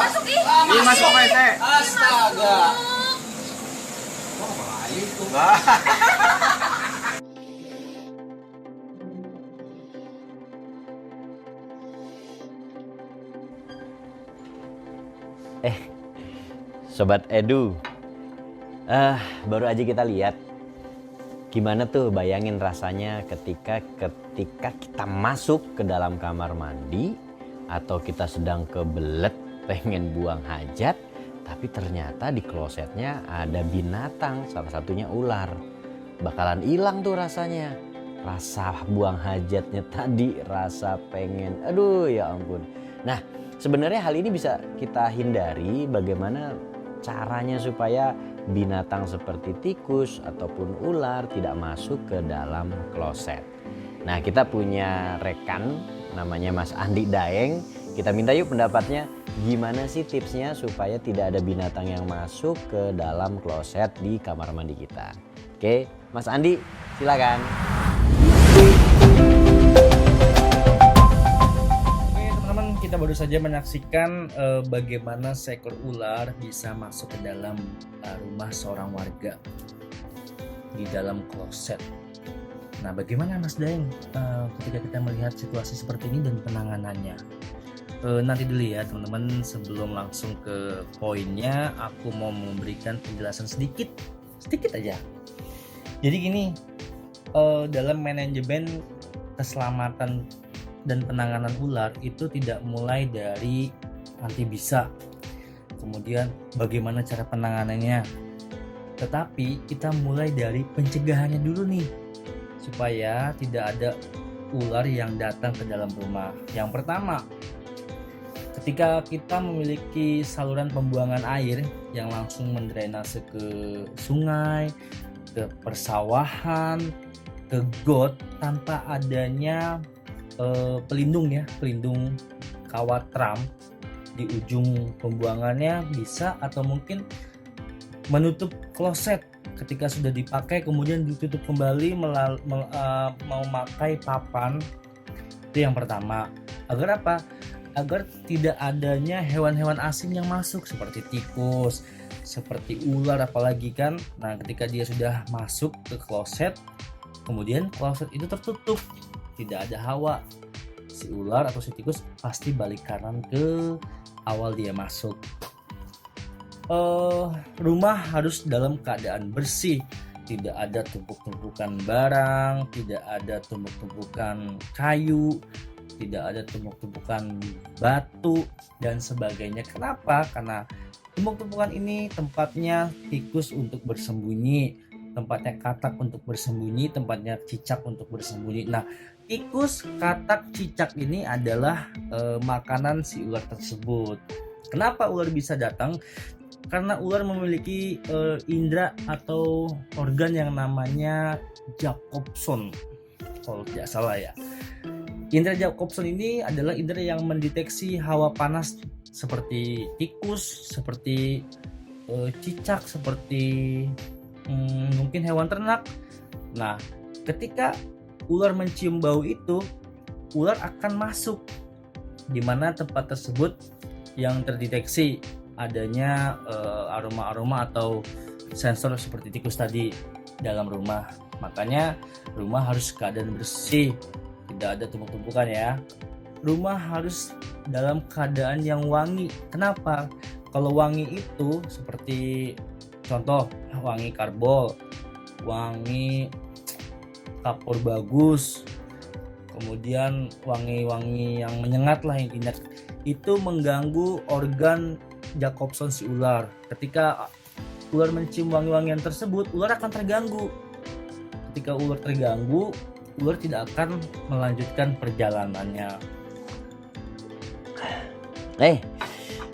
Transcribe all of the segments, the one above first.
masuk ih. Ih, masuk WC. Astaga. Oh, bahaya itu. Sobat Edu, baru aja kita lihat gimana tuh, bayangin rasanya ketika kita masuk ke dalam kamar mandi atau kita sedang kebelet pengen buang hajat, tapi ternyata di klosetnya ada binatang, salah satunya ular. Bakalan hilang tuh rasanya, rasa buang hajatnya tadi, rasa pengen, aduh ya ampun. Nah, sebenarnya hal ini bisa kita hindari. Bagaimana caranya supaya binatang seperti tikus ataupun ular tidak masuk ke dalam kloset? Nah, kita punya rekan namanya Mas Andi Daeng. Kita minta yuk pendapatnya, gimana sih tipsnya supaya tidak ada binatang yang masuk ke dalam kloset di kamar mandi kita. Oke, Mas Andi silakan. Kita baru saja menyaksikan bagaimana seekor ular bisa masuk ke dalam rumah seorang warga di dalam kloset. Nah, bagaimana Mas Daeng ketika kita melihat situasi seperti ini dan penanganannya? Nanti dulu ya teman-teman, sebelum langsung ke poinnya, aku mau memberikan penjelasan sedikit aja. Jadi gini, dalam manajemen keselamatan dan penanganan ular itu tidak mulai dari anti bisa, kemudian bagaimana cara penanganannya, tetapi kita mulai dari pencegahannya dulu nih, supaya tidak ada ular yang datang ke dalam rumah. Yang pertama, ketika kita memiliki saluran pembuangan air yang langsung mendrainase ke sungai, ke persawahan, ke got, tanpa adanya pelindung kawat ram di ujung pembuangannya bisa, atau mungkin menutup kloset ketika sudah dipakai kemudian ditutup kembali memakai papan. Itu yang pertama. Agar apa? Agar tidak adanya hewan-hewan asing yang masuk seperti tikus, seperti ular apalagi kan. Nah, ketika dia sudah masuk ke kloset, kemudian kloset itu tertutup, tidak ada hawa, si ular atau si tikus pasti balik kanan ke awal dia masuk. Rumah harus dalam keadaan bersih, tidak ada tumpuk-tumpukan barang, tidak ada tumpuk-tumpukan kayu, tidak ada tumpuk-tumpukan batu dan sebagainya. Kenapa? Karena tumpuk-tumpukan ini tempatnya tikus untuk bersembunyi, tempatnya katak untuk bersembunyi, tempatnya cicak untuk bersembunyi. Nah, tikus, katak, cicak ini adalah makanan si ular tersebut. Kenapa ular bisa datang? Karena ular memiliki indera atau organ yang namanya Jacobson, kalau tidak salah ya. Indera Jacobson ini adalah indera yang mendeteksi hawa panas seperti tikus, seperti cicak, seperti mungkin hewan ternak. Nah, ketika ular mencium bau itu, ular akan masuk di mana tempat tersebut yang terdeteksi adanya aroma-aroma atau sensor seperti tikus tadi dalam rumah. Makanya rumah harus keadaan bersih, tidak ada tumpuk-tumpukan ya. Rumah harus dalam keadaan yang wangi. Kenapa? Kalau wangi itu seperti contoh wangi karbol, wangi kapur bagus, kemudian wangi-wangi yang menyengat lah intinya, itu mengganggu organ Jacobson si ular. Ketika ular mencium wangi-wangian tersebut, ular akan terganggu. Ketika ular terganggu, ular tidak akan melanjutkan perjalanannya.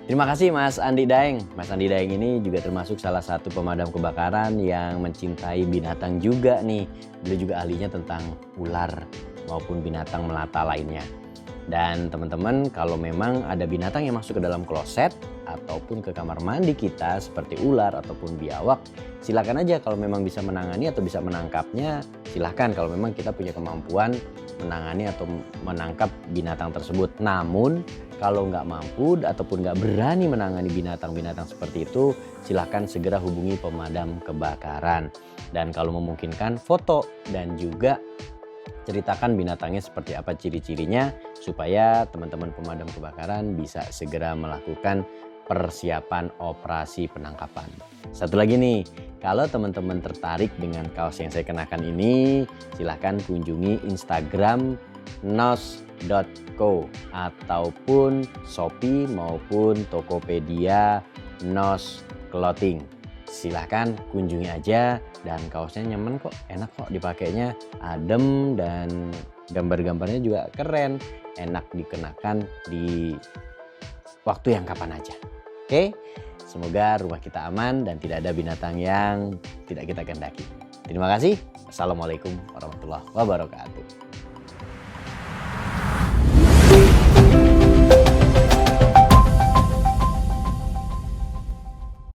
Terima kasih Mas Andi Daeng. Mas Andi Daeng ini juga termasuk salah satu pemadam kebakaran yang mencintai binatang juga nih. Beliau juga ahlinya tentang ular maupun binatang melata lainnya. Dan teman-teman, kalau memang ada binatang yang masuk ke dalam kloset ataupun ke kamar mandi kita seperti ular ataupun biawak, silakan aja kalau memang bisa menangani atau bisa menangkapnya, silakan kalau memang kita punya kemampuan menangani atau menangkap binatang tersebut. Namun kalau nggak mampu ataupun nggak berani menangani binatang-binatang seperti itu, silahkan segera hubungi pemadam kebakaran. Dan kalau memungkinkan, foto dan juga ceritakan binatangnya seperti apa ciri-cirinya supaya teman-teman pemadam kebakaran bisa segera melakukan persiapan operasi penangkapan. Satu lagi nih, kalau teman-teman tertarik dengan kaos yang saya kenakan ini, silahkan kunjungi Instagram nos.co ataupun Shopee maupun Tokopedia Nos Clothing. Silahkan kunjungi aja, dan kaosnya nyaman kok, enak kok dipakainya, adem dan gambar-gambarnya juga keren, enak dikenakan di waktu yang kapan aja. Oke, semoga rumah kita aman dan tidak ada binatang yang tidak kita kehendaki. Terima kasih. Assalamualaikum warahmatullahi wabarakatuh.